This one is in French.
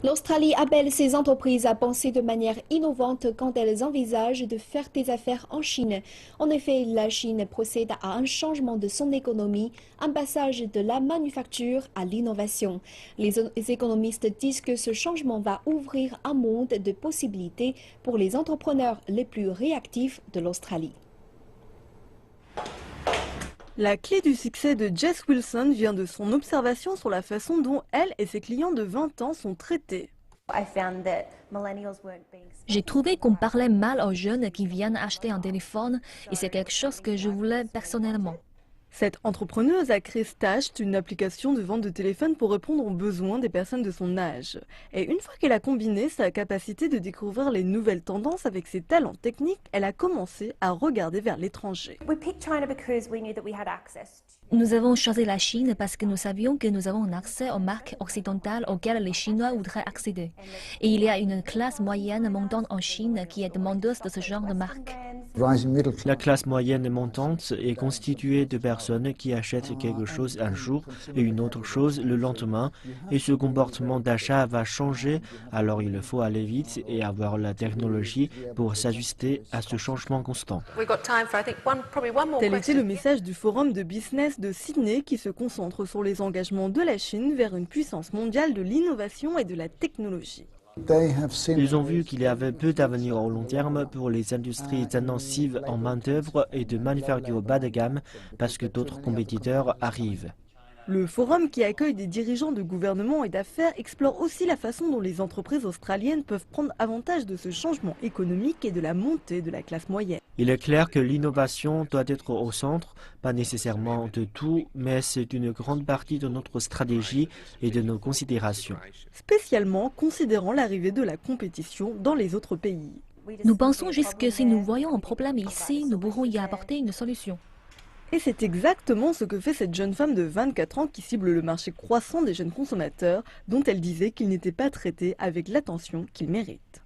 L'Australie appelle ses entreprises à penser de manière innovante quand elles envisagent de faire des affaires en Chine. En effet, la Chine procède à un changement de son économie, un passage de la manufacture à l'innovation. Les économistes disent que ce changement va ouvrir un monde de possibilités pour les entrepreneurs les plus réactifs de l'Australie. La clé du succès de Jess Wilson vient de son observation sur la façon dont elle et ses clients de 20 ans sont traités. J'ai trouvé qu'on parlait mal aux jeunes qui viennent acheter un téléphone et c'est quelque chose que je voulais personnellement. Cette entrepreneuse a créé Stashed, une application de vente de téléphone pour répondre aux besoins des personnes de son âge. Et une fois qu'elle a combiné sa capacité de découvrir les nouvelles tendances avec ses talents techniques, elle a commencé à regarder vers l'étranger. Nous avons choisi la Chine parce que nous savions que nous avons un accès aux marques occidentales auxquelles les Chinois voudraient accéder. Et il y a une classe moyenne montante en Chine qui est demandeuse de ce genre de marque. La classe moyenne montante est constituée de personnes qui achètent quelque chose un jour et une autre chose le lendemain, et ce comportement d'achat va changer, alors il faut aller vite et avoir la technologie pour s'ajuster à ce changement constant. Tel était le message du Forum de business de Sydney qui se concentre sur les engagements de la Chine vers une puissance mondiale de l'innovation et de la technologie. Ils ont vu qu'il y avait peu d'avenir au long terme pour les industries intensives en main-d'œuvre et de manufacture bas de gamme parce que d'autres compétiteurs arrivent. Le forum qui accueille des dirigeants de gouvernement et d'affaires explore aussi la façon dont les entreprises australiennes peuvent prendre avantage de ce changement économique et de la montée de la classe moyenne. Il est clair que l'innovation doit être au centre, pas nécessairement de tout, mais c'est une grande partie de notre stratégie et de nos considérations. Spécialement considérant l'arrivée de la compétition dans les autres pays. Nous pensons juste que si nous voyons un problème ici, nous pourrons y apporter une solution. Et c'est exactement ce que fait cette jeune femme de 24 ans qui cible le marché croissant des jeunes consommateurs, dont elle disait qu'ils n'étaient pas traités avec l'attention qu'ils méritent.